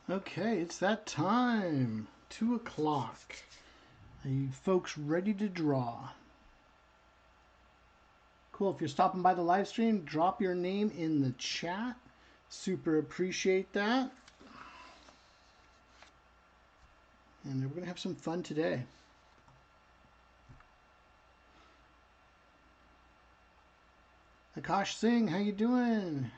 Okay, it's that time. 2 o'clock. Are you folks ready to draw? Cool. If you're stopping by the live stream, drop your name in the chat. Super appreciate that. And we're going to have some fun today. Akash Singh, how you doing?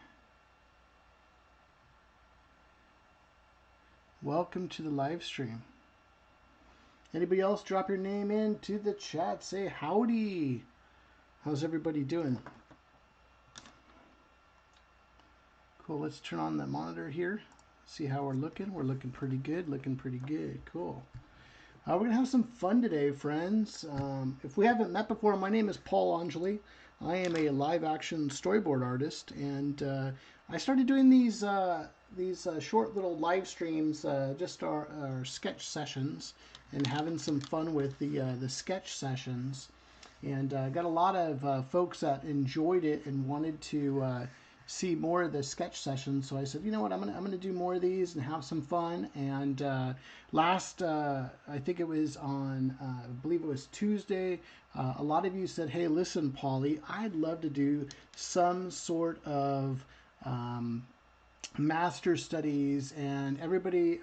Welcome to the live stream. Anybody else drop your name into the chat? Say howdy. How's everybody doing? Cool. Let's turn on the monitor here. See how we're looking. We're looking pretty good. Looking pretty good. Cool. We're going to have some fun today, friends. If we haven't met before, my name is Paul Angeli. I am a live action storyboard artist, and I started doing these short little live streams, just our sketch sessions, and having some fun with the sketch sessions. And got a lot of folks that enjoyed it and wanted to see more of the sketch sessions. So I said, you know what, I'm gonna do more of these and have some fun. And last, I think it was on, I believe it was Tuesday. A lot of you said, hey, listen, Paulie, I'd love to do some sort of master studies, and everybody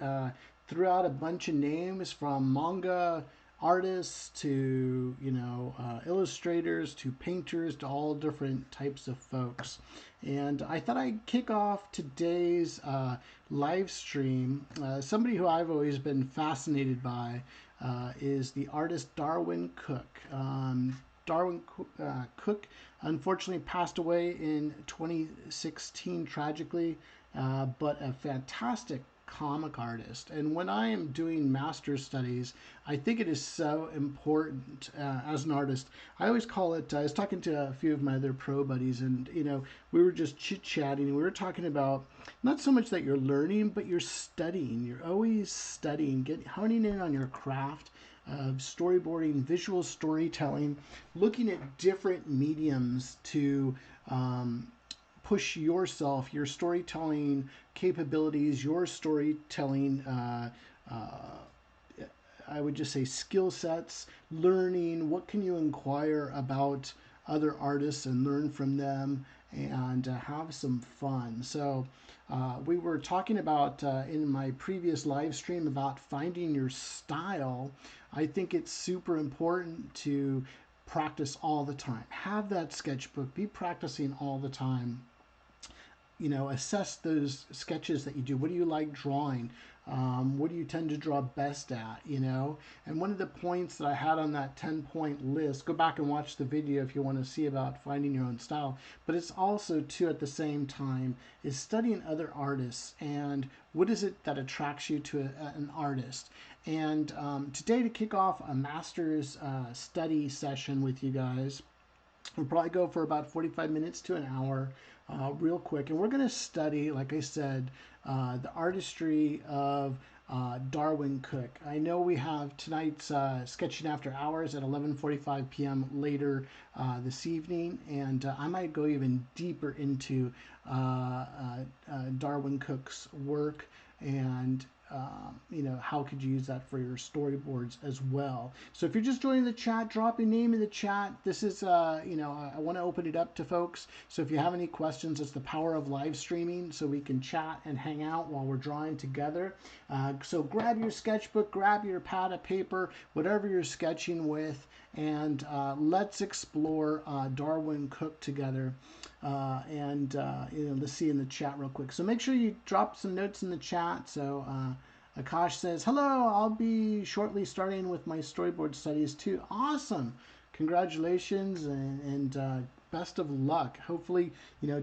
threw out a bunch of names from manga artists to illustrators to painters to all different types of folks. And I thought I'd kick off today's live stream. Somebody who I've always been fascinated by is the artist Darywn Cooke. Darywn Cooke unfortunately passed away in 2016 tragically, but a fantastic comic artist. And when I am doing master's studies, I think it is so important as an artist. I always call it, I was talking to a few of my other pro buddies, and we were just chit-chatting, and we were talking about not so much that you're learning, but you're studying. You're always studying, honing in on your craft of storyboarding, visual storytelling, looking at different mediums to push yourself, your storytelling capabilities, your storytelling, I would just say skill sets, learning, what can you inquire about other artists and learn from them, and have some fun. So we were talking about in my previous live stream about finding your style. I think it's super important to practice all the time. Have that sketchbook, be practicing all the time. Assess those sketches that you do. What do you like drawing? What do you tend to draw best at? And one of the points that I had on that 10-point list, go back and watch the video if you want to see about finding your own style, but it's also too at the same time is studying other artists and what is it that attracts you to an artist. And today, to kick off a master's study session with you guys, we'll probably go for about 45 minutes to an hour, real quick. And we're going to study, like I said, the artistry of Darywn Cooke. I know we have tonight's Sketching After Hours at 11:45 p.m. later this evening, and I might go even deeper into Darywn Cooke's work and how could you use that for your storyboards as well. So if you're just joining the chat, drop your name in the chat. This is I want to open it up to folks, so if you have any questions, it's the power of live streaming, so we can chat and hang out while we're drawing together. So grab your sketchbook, grab your pad of paper, whatever you're sketching with, and let's explore Darywn Cooke together. Let's see in the chat real quick. So make sure you drop some notes in the chat. So Akash says, hello, I'll be shortly starting with my storyboard studies too. Awesome. Congratulations and best of luck. Hopefully,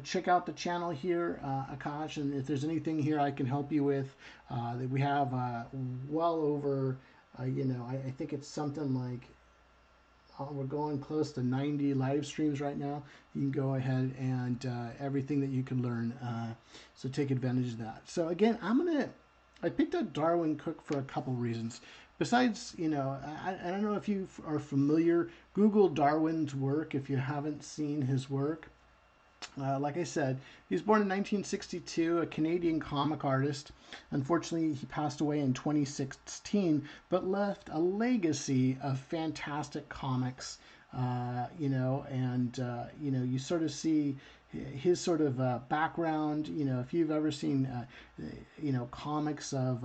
check out the channel here, Akash, and if there's anything here I can help you with, that we have well over, I think it's something like, we're going close to 90 live streams right now. You can go ahead and everything that you can learn. So take advantage of that. So again, I picked up Darywn Cooke for a couple reasons. Besides, I don't know if you are familiar. Google Darwin's work if you haven't seen his work. Like I said, he was born in 1962, a Canadian comic artist. Unfortunately, he passed away in 2016, but left a legacy of fantastic comics. You sort of see his sort of background. If you've ever seen, comics of,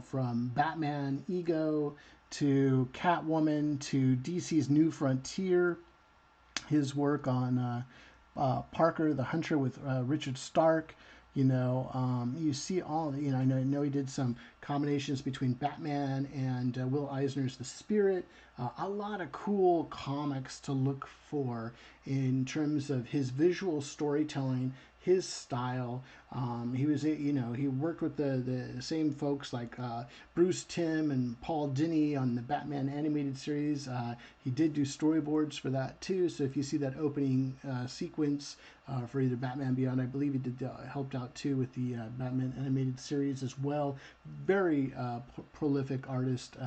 from Batman Ego to Catwoman to DC's New Frontier, his work on Parker the Hunter with Richard Stark. You see all. I know he did some combinations between Batman and Will Eisner's The Spirit. A lot of cool comics to look for in terms of his visual storytelling, his style. He worked with the same folks like Bruce Timm and Paul Dini on the Batman animated series. He did do storyboards for that too. So if you see that opening sequence for either Batman Beyond, I believe he did helped out too with the Batman animated series as well. Very prolific artist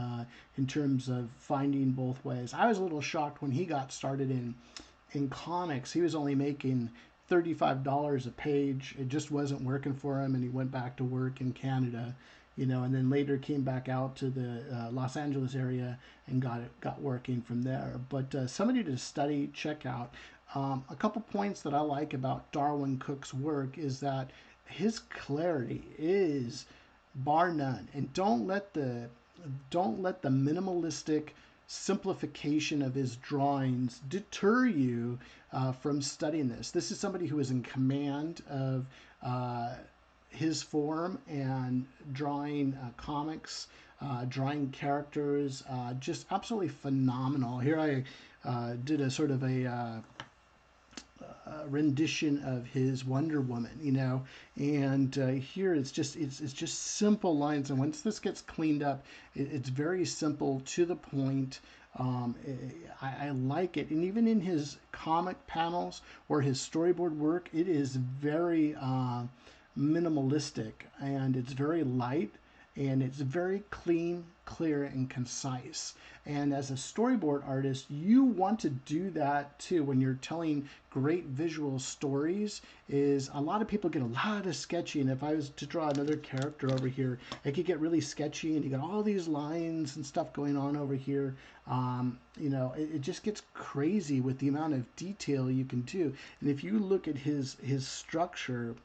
in terms of finding both ways. I was a little shocked when he got started in comics. He was only making $35 a page. It just wasn't working for him, and he went back to work in Canada, and then later came back out to the Los Angeles area and got working from there. But somebody to study, check out. A couple points that I like about Darywn Cooke's work is that his clarity is bar none, and don't let the minimalistic simplification of his drawings deter you from studying this. This is somebody who is in command of his form and drawing comics, drawing characters, just absolutely phenomenal. Here I did a sort of a rendition of his Wonder Woman, and here it's just simple lines, and once this gets cleaned up, it's very simple, to the point. I like it, and even in his comic panels or his storyboard work, it is very minimalistic, and it's very light, and it's very clean, clear, and concise. And as a storyboard artist, you want to do that too when you're telling great visual stories. Is a lot of people get a lot of sketchy, and if I was to draw another character over here, it could get really sketchy, and you got all these lines and stuff going on over here. It just gets crazy with the amount of detail you can do. And if you look at his structure,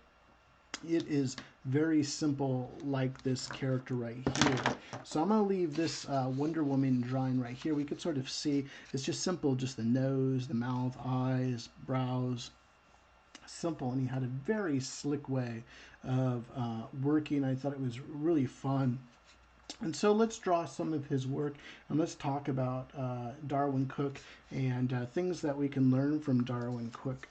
it is very simple, like this character right here. So I'm going to leave this Wonder Woman drawing right here. We could sort of see it's just simple, just the nose, the mouth, eyes, brows. Simple, and he had a very slick way of working. I thought it was really fun. And so let's draw some of his work, and let's talk about Darywn Cooke and things that we can learn from Darywn Cooke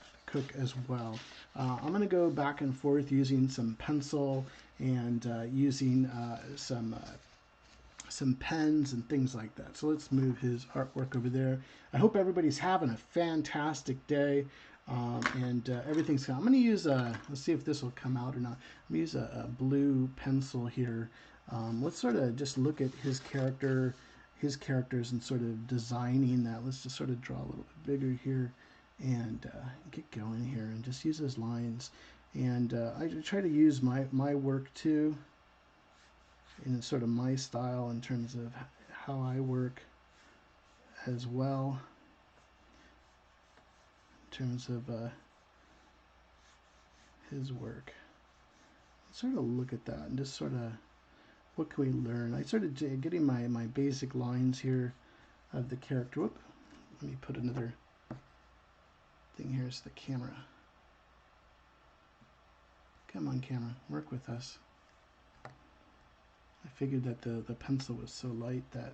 as well. I'm going to go back and forth using some pencil and using some pens and things like that. So let's move his artwork over there. I hope everybody's having a fantastic day. And everything's. I'm going to use let's see if this will come out or not. I'm going to use a blue pencil here. Let's sort of just look at his characters and sort of designing that. Let's just sort of draw a little bit bigger here and get going here and just use those lines. And I try to use my work too in sort of my style in terms of how I work as well. In terms of his work. Sort of look at that and just sort of, what can we learn? I started getting my basic lines here of the character. Whoop. Let me put another thing here. It's the camera. Come on, camera, work with us. I figured that the pencil was so light that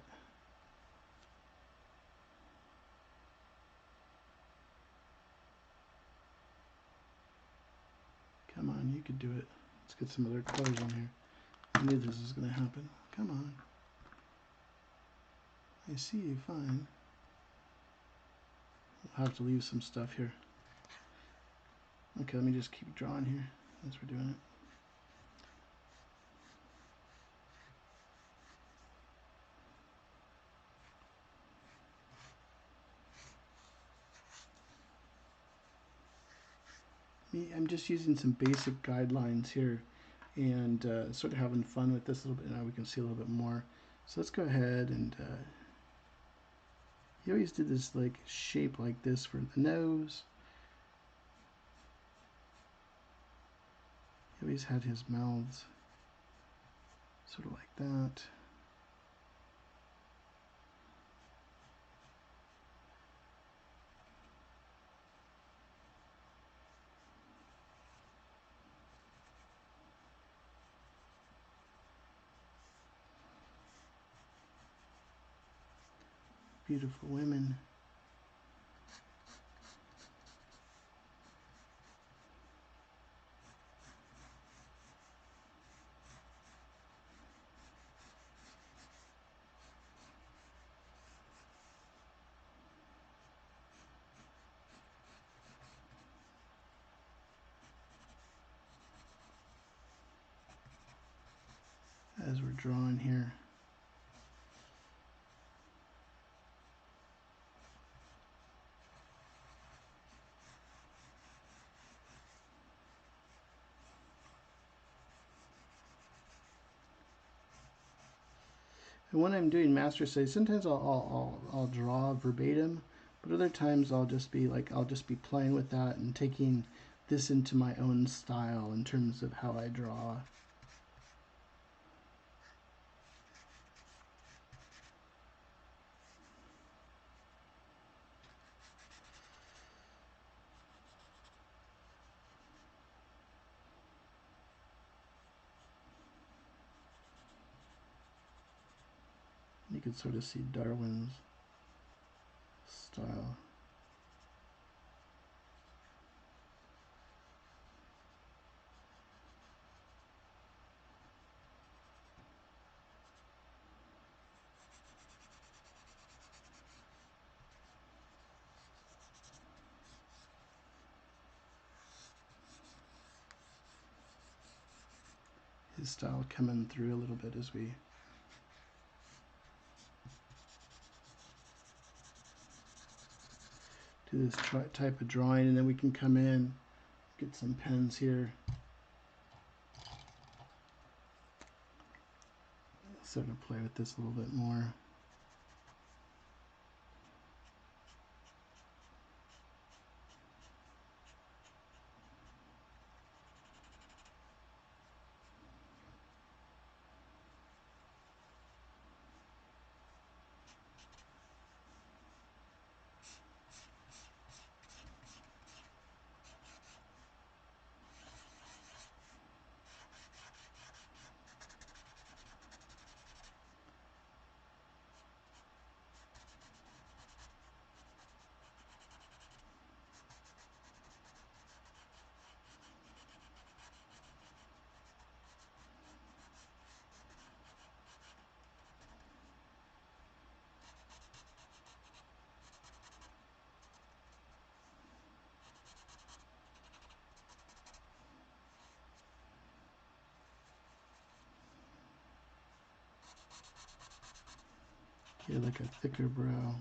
come on, you could do it. Let's get some other colors on here. I knew this was going to happen. Come on. I see you fine. I'll have to leave some stuff here. Okay, let me just keep drawing here as we're doing it. I'm just using some basic guidelines here and sort of having fun with this a little bit. Now we can see a little bit more. So let's go ahead and he always did this like shape like this for the nose. He always had his mouths sort of like that. Beautiful women. As we're drawing here. And when I'm doing master studies, sometimes I'll draw verbatim, but other times I'll just be playing with that and taking this into my own style in terms of how I draw. You can sort of see Darwin's style. His style coming through a little bit as we do this type of drawing, and then we can come in, get some pens here, sort of play with this a little bit more. Get like a thicker brow.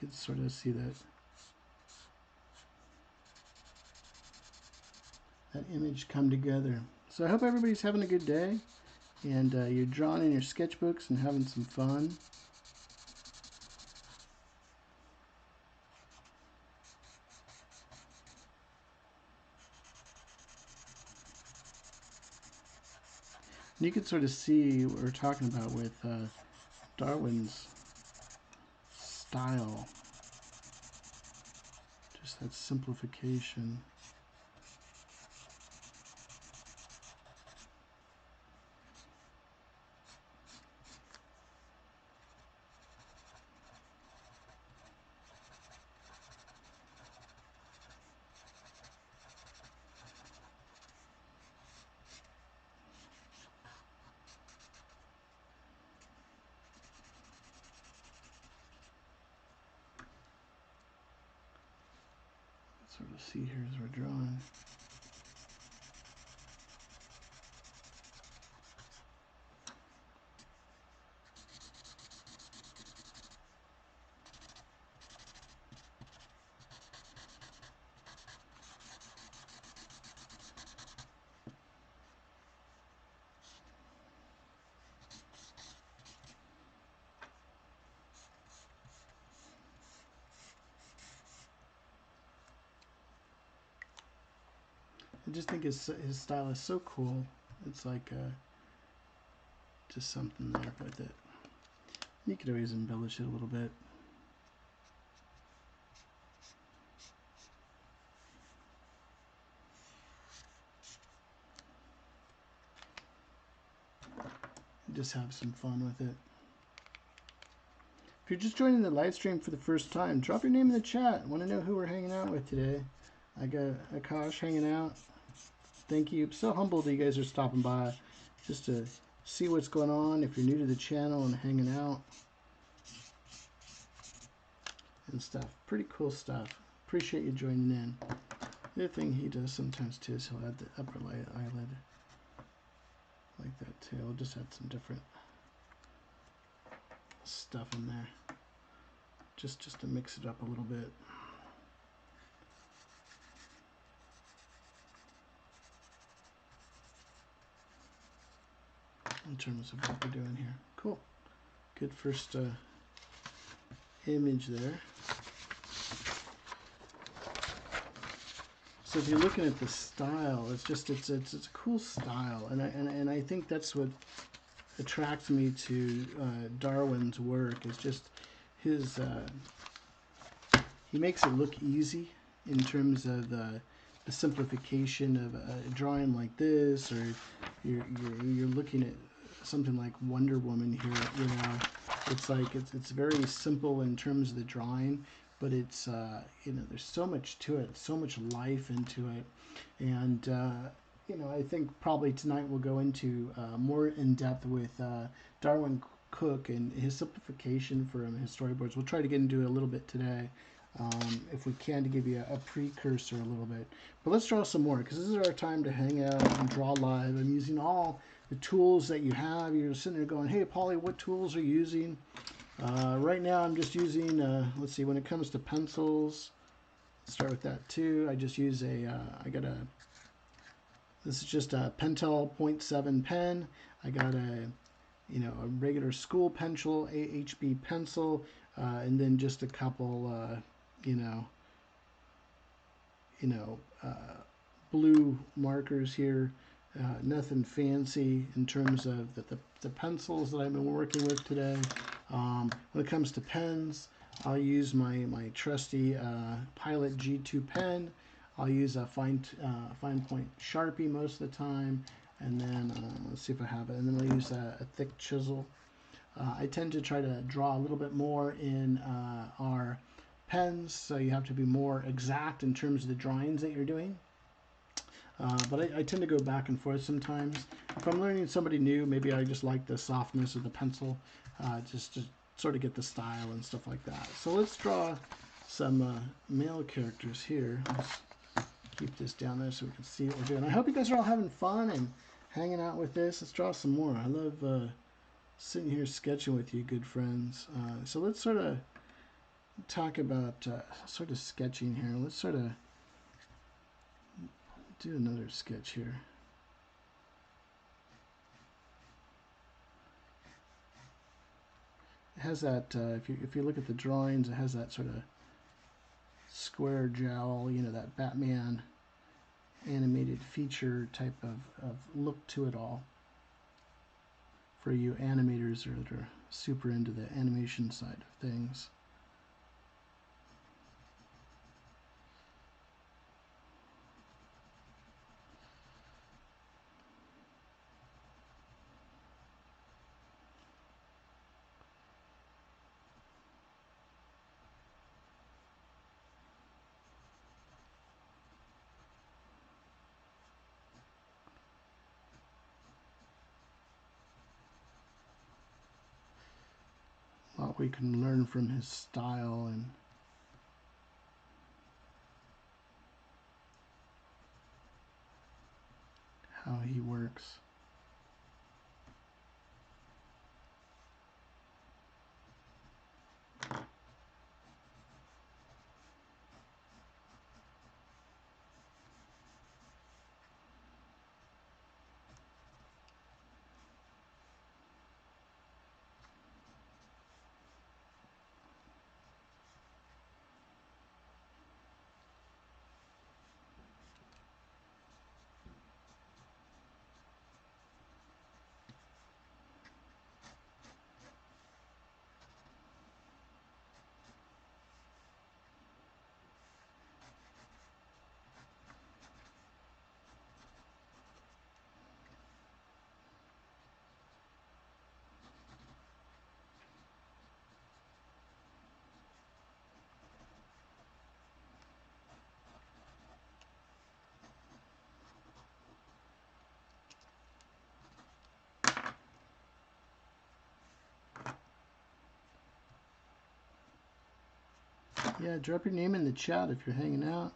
You can sort of see that image come together. So I hope everybody's having a good day, and you're drawing in your sketchbooks and having some fun. And you can sort of see what we're talking about with Darwin's style. Just that simplification. Sort of see here as we're drawing. I just think his style is so cool. It's like just something there with it. You could always embellish it a little bit. Just have some fun with it. If you're just joining the live stream for the first time, drop your name in the chat. I want to know who we're hanging out with today. I got Akash hanging out. Thank you. So humbled that you guys are stopping by just to see what's going on. If you're new to the channel and hanging out and stuff. Pretty cool stuff. Appreciate you joining in. The other thing he does sometimes too is he'll add the upper eyelid like that too. I'll just add some different stuff in there just to mix it up a little bit. In terms of what we're doing here. Cool. Good first image there. So if you're looking at the style, it's a cool style, and I think that's what attracts me to Darwin's work. Is just his he makes it look easy in terms of the simplification of a drawing like this, or you're looking at something like Wonder Woman here. You know, it's like it's very simple in terms of the drawing, but it's you know, there's so much to it, so much life into it, and you know, I think probably tonight we'll go into more in depth with Darywn Cooke and his simplification for his storyboards. We'll try to get into it a little bit today, if we can, to give you a precursor a little bit. But let's draw some more, because this is our time to hang out and draw live. I'm using all the tools that you have. You're sitting there going, hey, Polly, what tools are you using? Right now I'm just using, let's see, when it comes to pencils, let's start with that too. I just use this is just a Pentel 0.7 pen. I got a regular school pencil, HB pencil, and then just a couple, blue markers here. Nothing fancy in terms of the pencils that I've been working with today. When it comes to pens, I'll use my trusty Pilot G2 pen. I'll use a fine point Sharpie most of the time, and then let's see if I have it. And then I'll use a thick chisel. I tend to try to draw a little bit more in our pens, so you have to be more exact in terms of the drawings that you're doing. But I tend to go back and forth sometimes. If I'm learning somebody new, maybe I just like the softness of the pencil, just to sort of get the style and stuff like that. So let's draw some male characters here. Let's keep this down there so we can see what we're doing. I hope you guys are all having fun and hanging out with this. Let's draw some more. I love sitting here sketching with you, good friends. So let's sort of talk about sort of sketching here. Let's sort of do another sketch here. It has that, if you look at the drawings, it has that sort of square jowl, you know, that Batman animated feature type of look to it all. For you animators that are super into the animation side of things. A lot we can learn from his style and how he works. Yeah, drop your name in the chat if you're hanging out.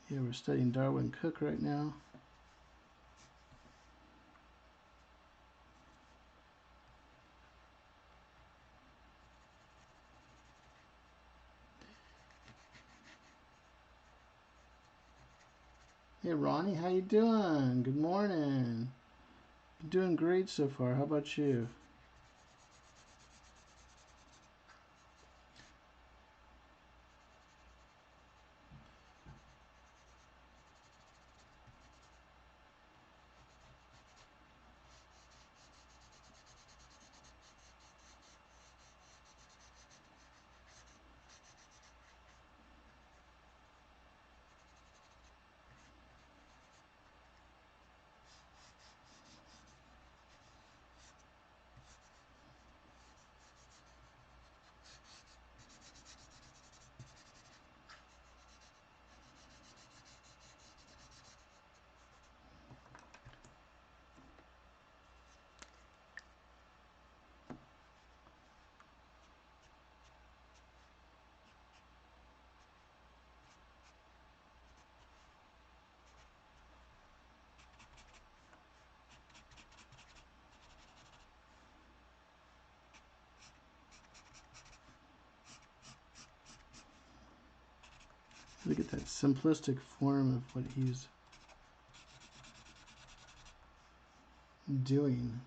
Yeah, we're studying Darywn Cooke right now. Hey Ronnie, how you doing? Good morning. Doing great so far. How about you? Look at that simplistic form of what he's doing.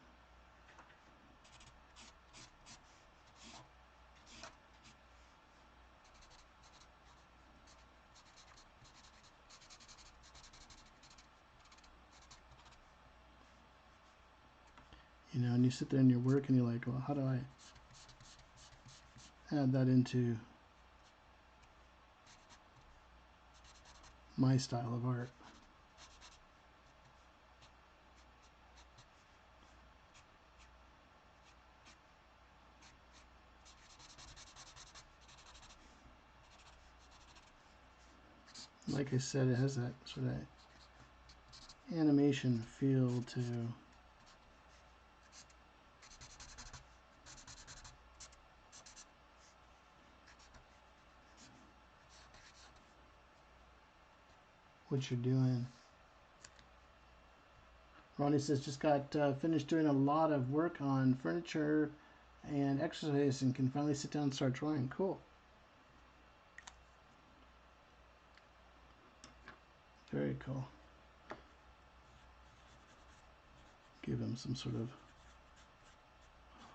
You know, and you sit there in your work and you're like, well, how do I add that into my style of art? Like I said, it has that sort of animation feel to what you're doing. Ronnie says, just got finished doing a lot of work on furniture and exercise and can finally sit down and start drawing. Cool. Very cool. Give him some sort of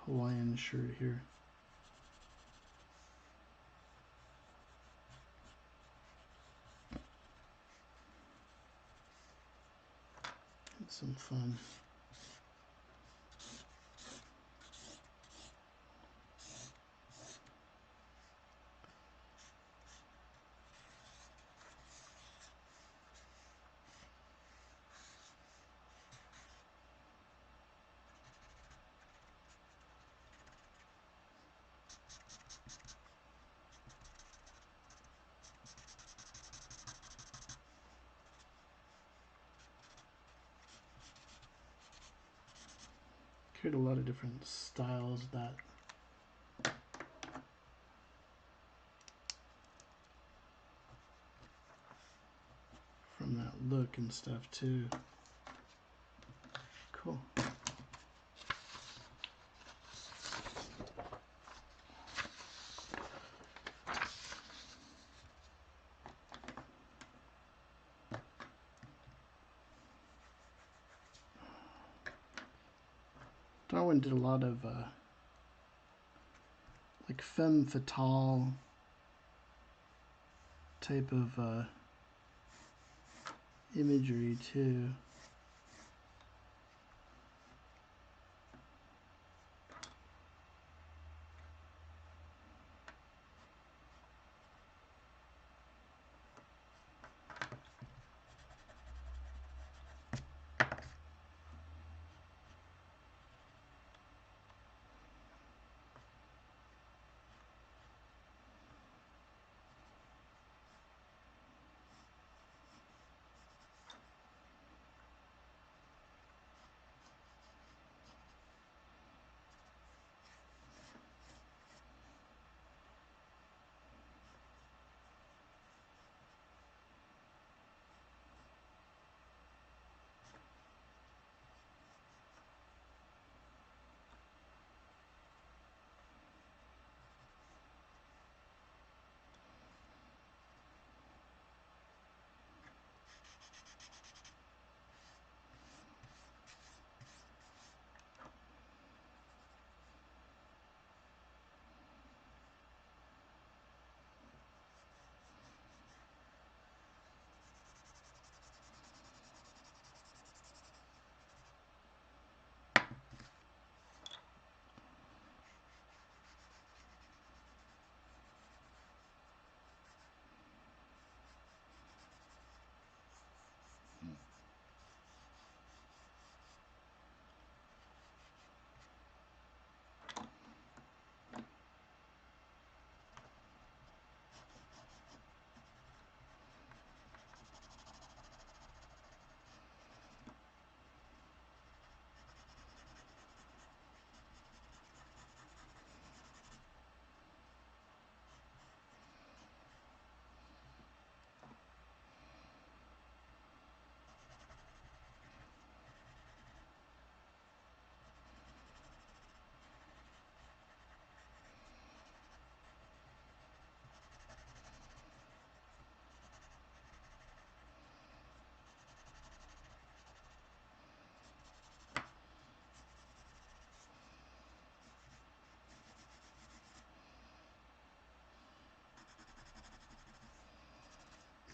Hawaiian shirt here. It's some fun. Create a lot of different styles that from that look and stuff too. Cool. Darywn did a lot of like femme fatale type of imagery too.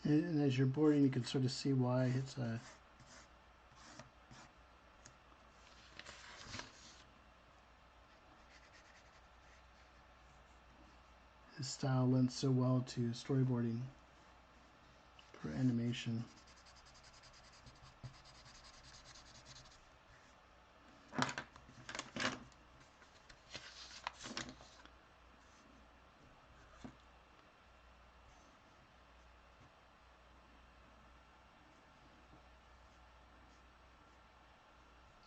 And as you're boarding, you can sort of see why it's a his style lends so well to storyboarding for animation.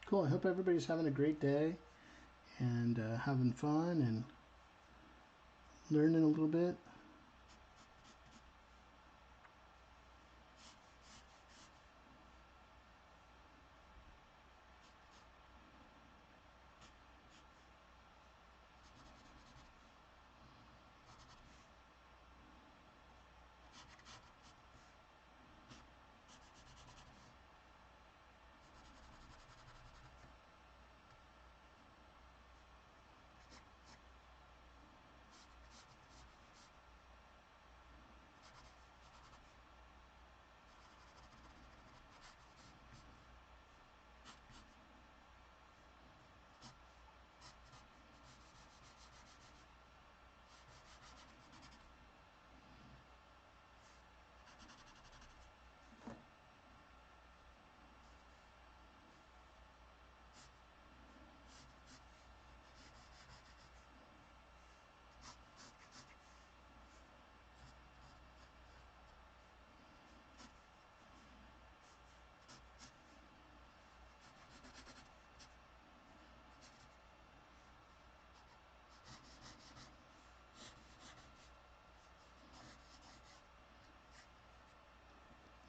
Cool. I hope everybody's having a great day and having fun and learning a little bit.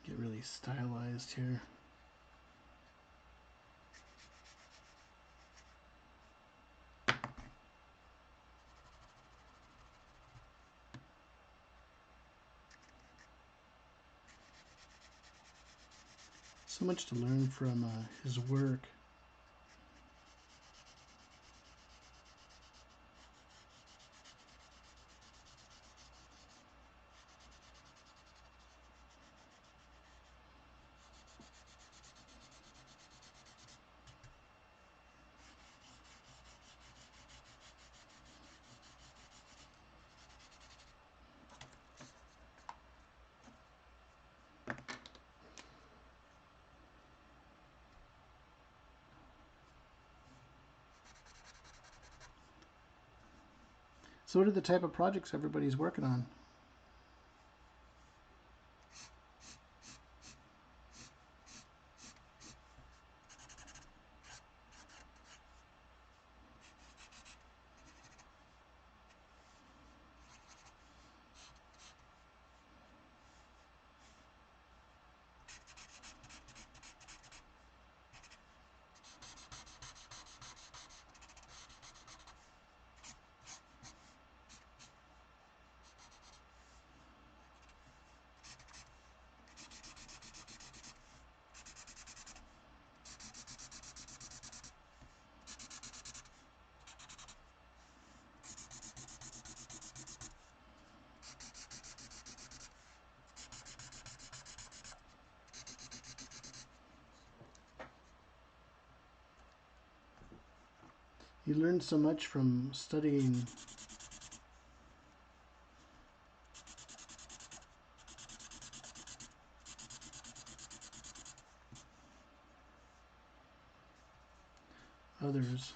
Get really stylized here. So much to learn from his work. So what are the type of projects everybody's working on? You learn so much from studying others.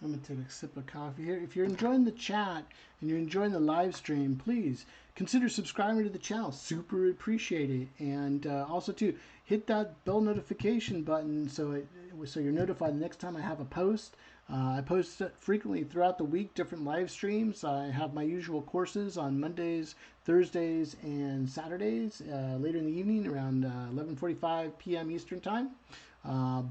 I'm going to take a sip of coffee here. If you're enjoying the chat and you're enjoying the live stream, please consider subscribing to the channel. Super appreciate it. And also, too, hit that bell notification button so you're notified the next time I have a post. I post frequently throughout the week, different live streams. I have my usual courses on Mondays, Thursdays, and Saturdays later in the evening around 11:45 p.m. Eastern Time.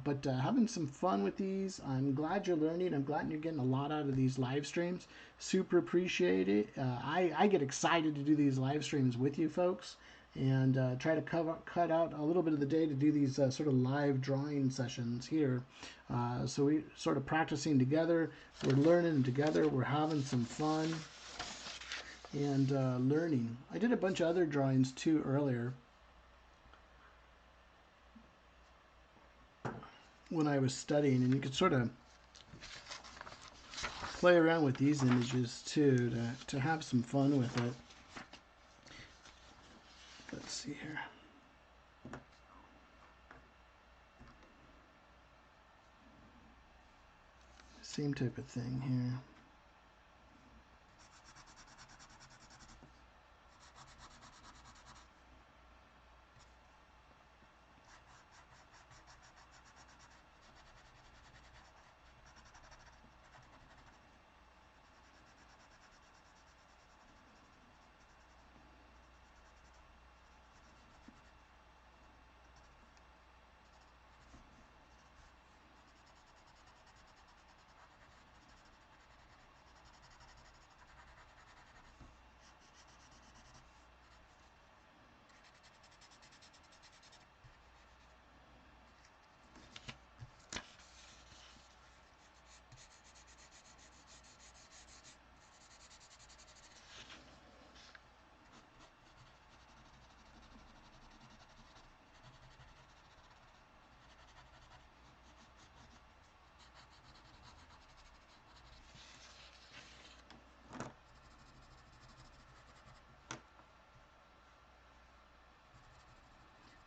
But having some fun with these. I'm glad you're learning. I'm glad you're getting a lot out of these live streams. Super appreciate it. I get excited to do these live streams with you folks. and try to cut out a little bit of the day to do these sort of live drawing sessions here. So we sort of practicing together, we're learning together, we're having some fun and learning. I did a bunch of other drawings too earlier when I was studying, and you could sort of play around with these images too to have some fun with it. Let's see here. Same type of thing here.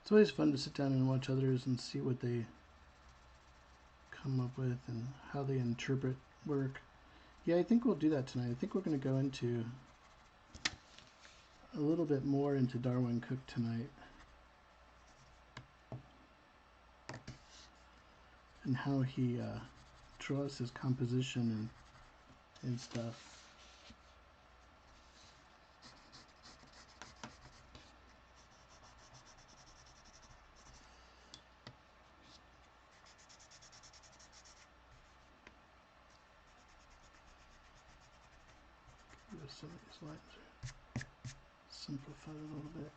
It's always fun to sit down and watch others and see what they come up with and how they interpret work. Yeah, I think we'll do that tonight. I think we're going to go into a little bit more into Darywn Cooke tonight and how he draws his composition and stuff. Some of these lines are simplified a little bit.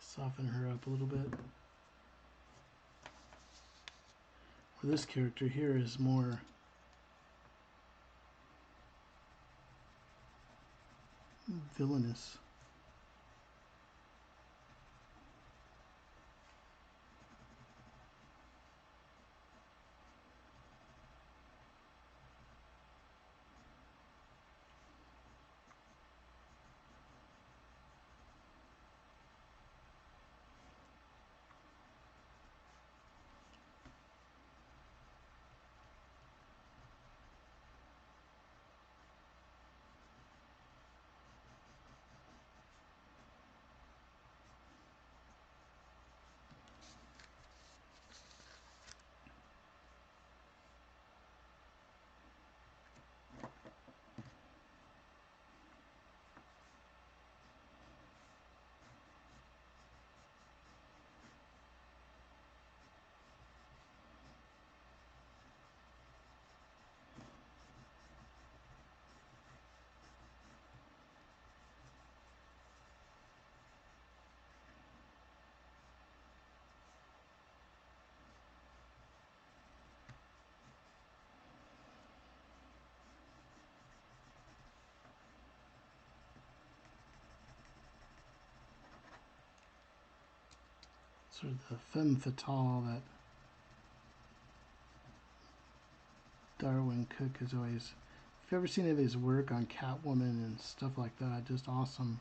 Soften her up a little bit. Well, this character here is more villainous. sort of the femme fatale that Darywn Cooke is always. If you've ever seen any of his work on Catwoman and stuff like that, just awesome.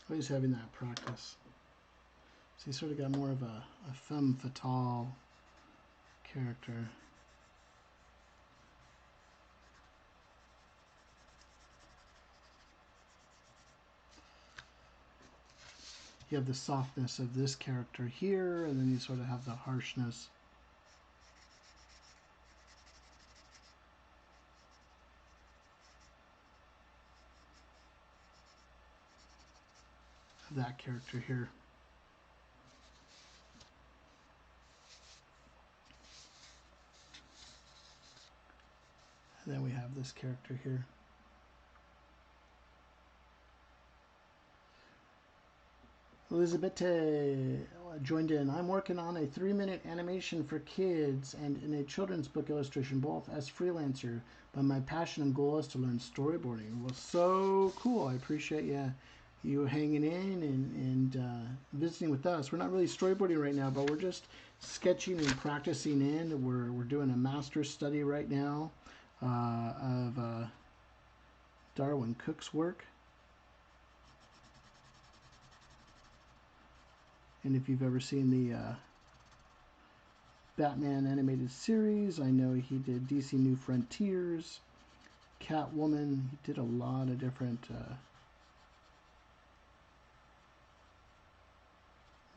Always having that practice. So he sort of got more of a femme fatale character. You have the softness of this character here, and then you sort of have the harshness. Of that character here. And then we have this character here. Elizabeth joined in. I'm working on a 3-minute animation for kids and in a children's book illustration, both as freelancer, but my passion and goal is to learn storyboarding. Well, so cool. I appreciate you hanging in and visiting with us. We're not really storyboarding right now, but we're just sketching and practicing in. We're doing a master's study right now of Darywn Cooke's work. And if you've ever seen the Batman animated series, I know he did DC New Frontiers, Catwoman. He did a lot of different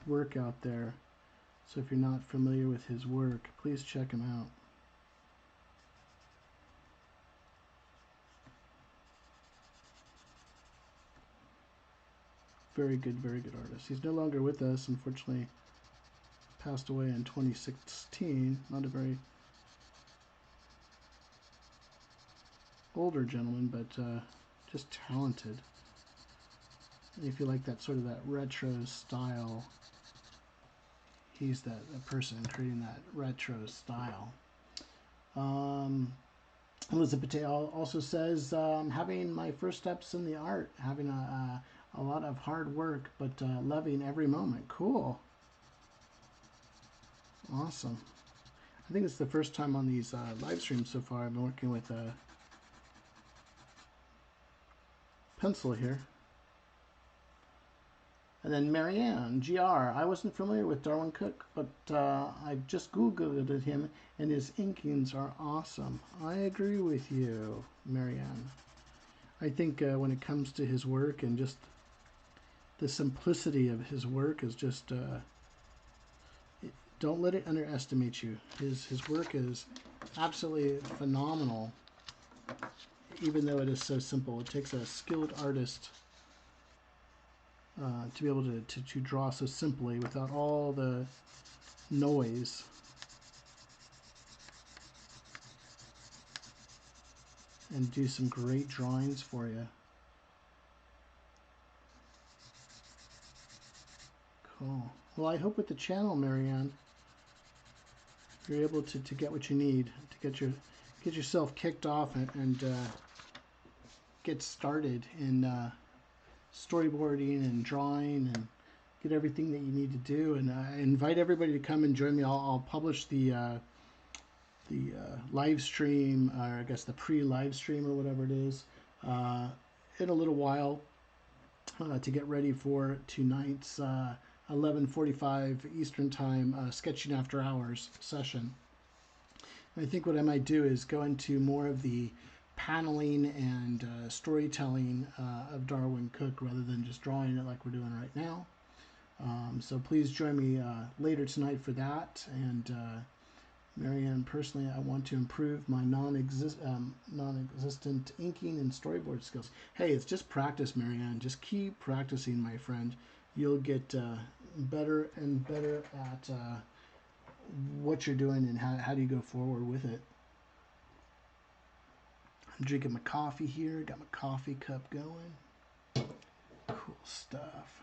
work out there. So if you're not familiar with his work, please check him out. Very good artist. He's no longer with us, unfortunately. Passed away in 2016. Not a very older gentleman, but just talented. If you like that sort of that retro style, he's that person creating that retro style. Elizabeth Patel also says, having my first steps in the art, having a lot of hard work, but loving every moment. Cool. Awesome. I think it's the first time on these live streams so far I've been working with a pencil here. And then Marianne, GR. I wasn't familiar with Darywn Cooke, but I just Googled him, and his inkings are awesome. I agree with you, Marianne. I think when it comes to his work and just the simplicity of his work is just, don't let it underestimate you. His work is absolutely phenomenal, even though it is so simple. It takes a skilled artist to be able to draw so simply without all the noise. And do some great drawings for you. Cool. Well, I hope with the channel, Marianne, you're able to get what you need to get yourself kicked off and get started in storyboarding and drawing and get everything that you need to do. And I invite everybody to come and join me. I'll publish the live stream, or I guess the pre-live stream or whatever it is, in a little while to get ready for tonight's 11:45 Eastern Time Sketching After Hours session. And I think what I might do is go into more of the paneling and storytelling of Darywn Cooke rather than just drawing it like we're doing right now. So please join me later tonight for that. And Marianne, personally, I want to improve my non-existent inking and storyboard skills. Hey, it's just practice, Marianne. Just keep practicing, my friend. You'll get better and better at what you're doing and how do you go forward with it. I'm drinking my coffee here. Got my coffee cup going. Cool stuff.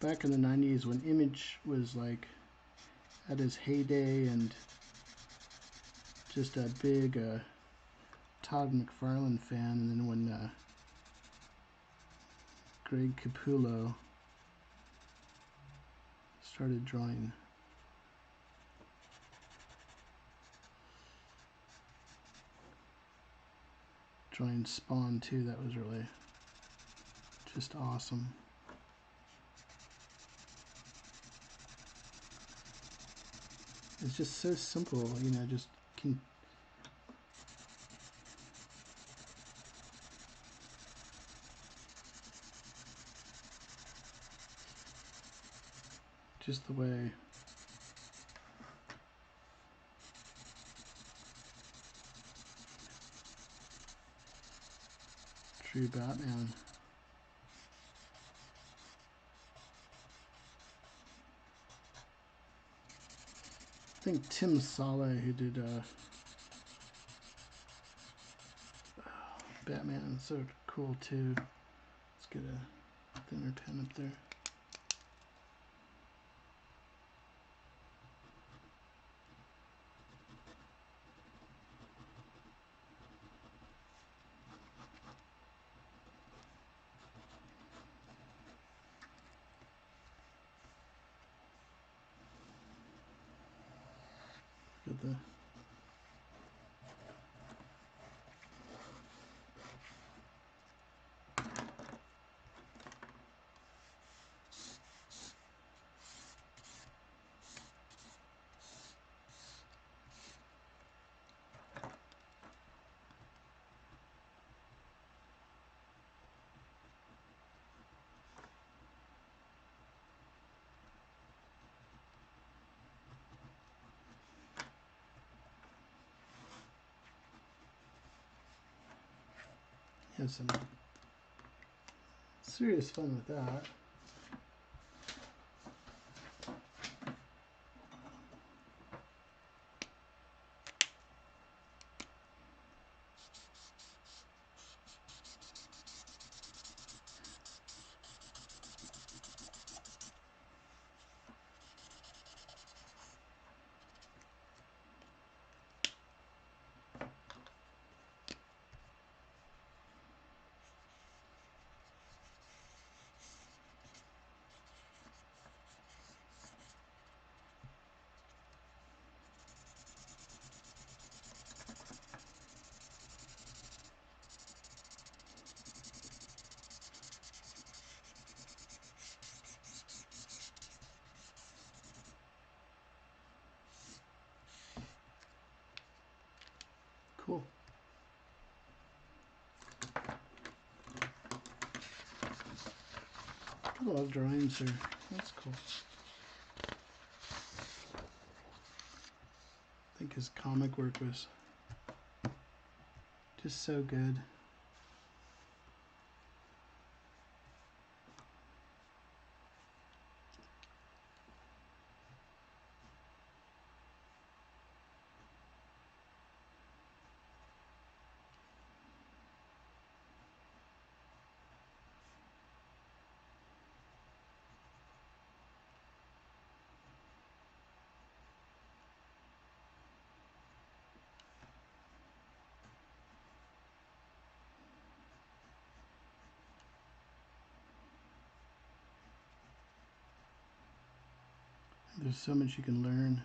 back in the 90s when Image was like at his heyday and just a big Todd McFarlane fan, and then when Greg Capullo started drawing Spawn too, that was really just awesome. It's just so simple, you know, just can just the way True Batman. I think Tim Saleh, who did Batman, so cool too. Let's get a thinner pen up there. Look at the have some serious fun with that. Cool. A lot of drawings here. That's cool. I think his comic work was just so good. There's so much you can learn.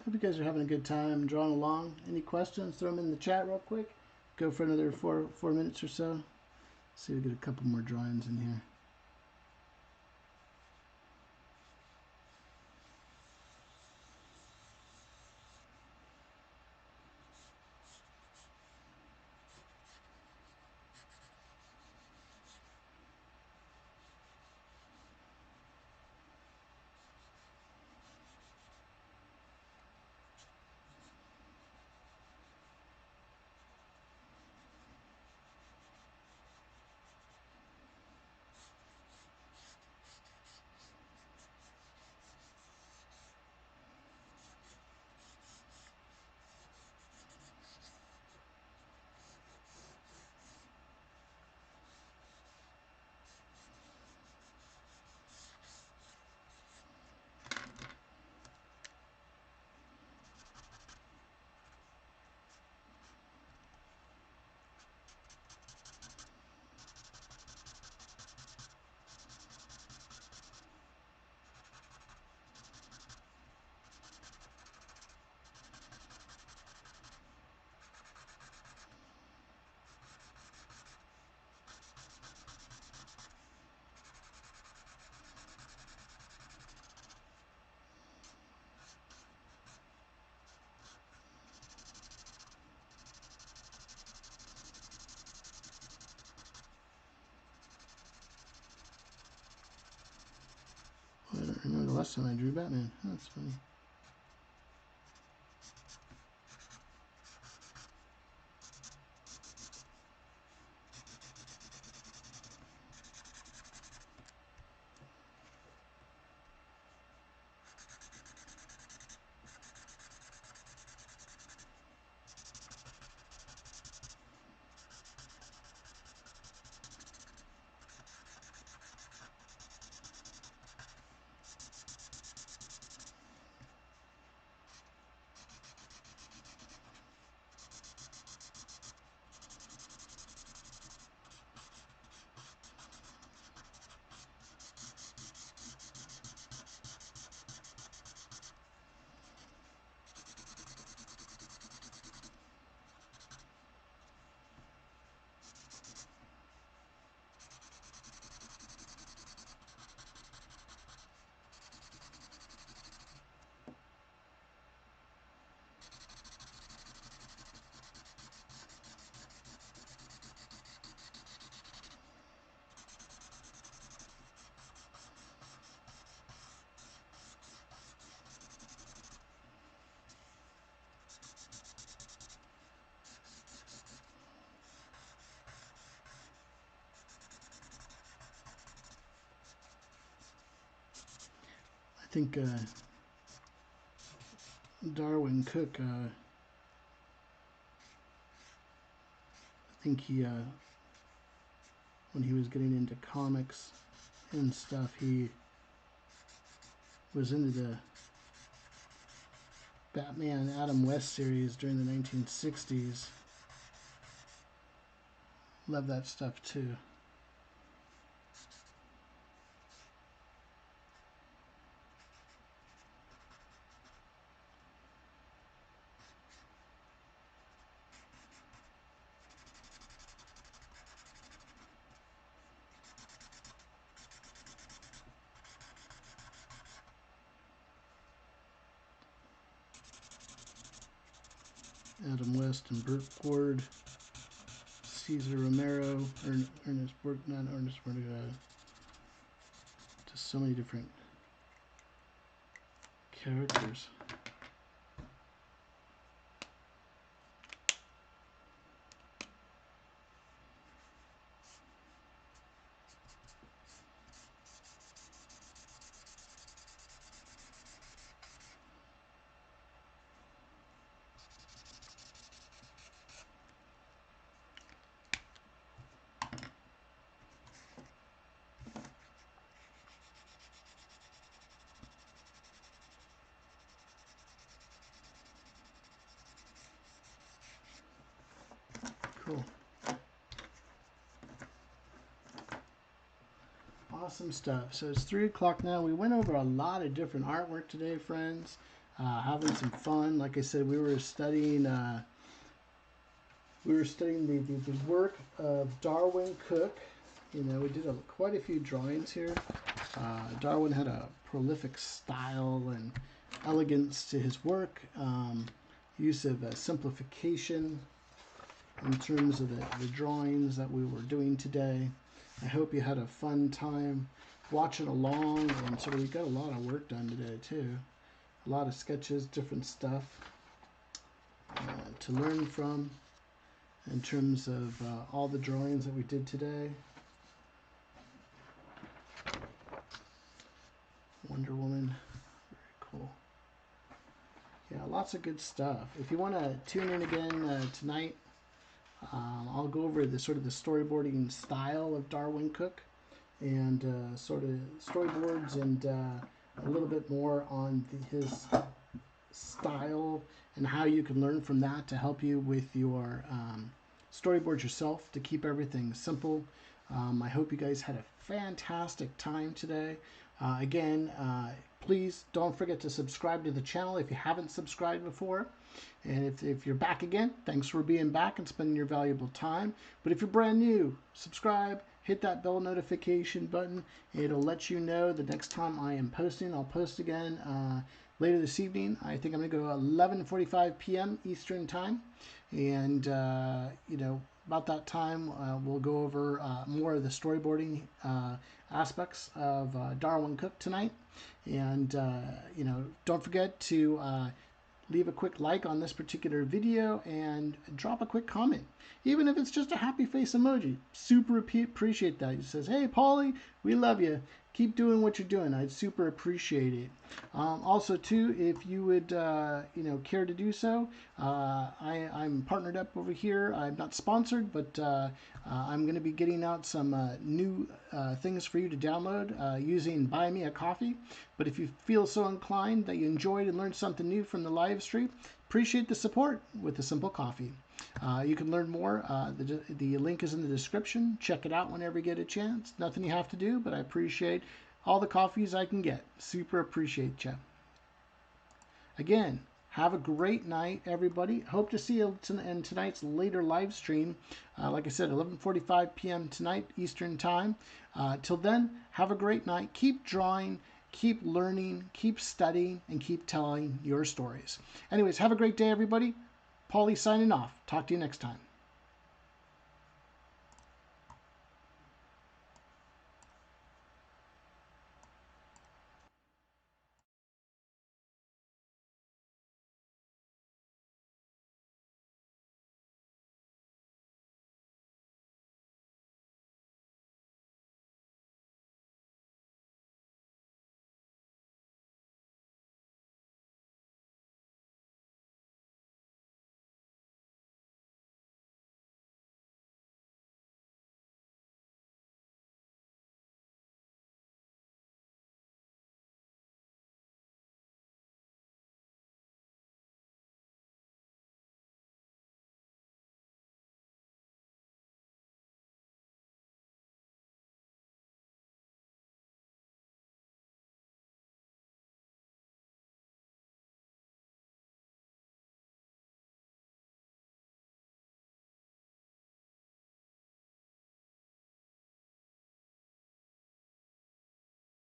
Hope you guys are having a good time drawing along. Any questions? Throw them in the chat real quick. Go for another four minutes or so. See if we get a couple more drawings in here. I don't remember the last time I drew Batman. That's funny. I think Darywn Cooke, I think he, when he was getting into comics and stuff, he was into the Batman Adam West series during the 1960s. Love that stuff too. Adam West and Burt Ward, Cesar Romero, Ernest Borg, not Ernest Borg, just so many different characters. Cool. Awesome stuff. So it's 3 o'clock now. We went over a lot of different artwork today, friends. having some fun. Like I said, we were studying the work of Darywn Cooke. You know, we did quite a few drawings here. Darywn had a prolific style and elegance to his work. Use of simplification in terms of the drawings that we were doing today. I hope you had a fun time watching along, and so we got a lot of work done today too. A lot of sketches, different stuff to learn from in terms of all the drawings that we did today. Wonder Woman, very cool. Yeah, lots of good stuff. If you want to tune in again tonight, I'll go over the sort of the storyboarding style of Darywn Cooke and sort of storyboards and a little bit more on his style and how you can learn from that to help you with your storyboards yourself to keep everything simple. I hope you guys had a fantastic time today. Again, please don't forget to subscribe to the channel if you haven't subscribed before. And if you're back again, thanks for being back and spending your valuable time. But if you're brand new, subscribe, hit that bell notification button. It'll let you know the next time I am posting. I'll post again later this evening. I think I'm going to go 11:45 p.m. Eastern time. And, you know, about that time, we'll go over more of the storyboarding aspects of Darywn Cooke tonight. And, you know, don't forget to leave a quick like on this particular video and drop a quick comment. Even if it's just a happy face emoji, super appreciate that. It says, hey, Paulie, we love you. Keep doing what you're doing. I'd super appreciate it. Also, too, if you would, you know, care to do so, I'm partnered up over here. I'm not sponsored, but I'm going to be getting out some new things for you to download using Buy Me a Coffee. But if you feel so inclined that you enjoyed and learned something new from the live stream, appreciate the support with a simple coffee. You can learn more. The link is in the description. Check it out whenever you get a chance. Nothing you have to do, but I appreciate all the coffees I can get. Super appreciate you. Again, have a great night, everybody. Hope to see you in tonight's later live stream. Like I said, 11:45 p.m. tonight, Eastern Time. Till then, have a great night. Keep drawing, keep learning, keep studying, and keep telling your stories. Anyways, have a great day, everybody. Paulie signing off. Talk to you next time.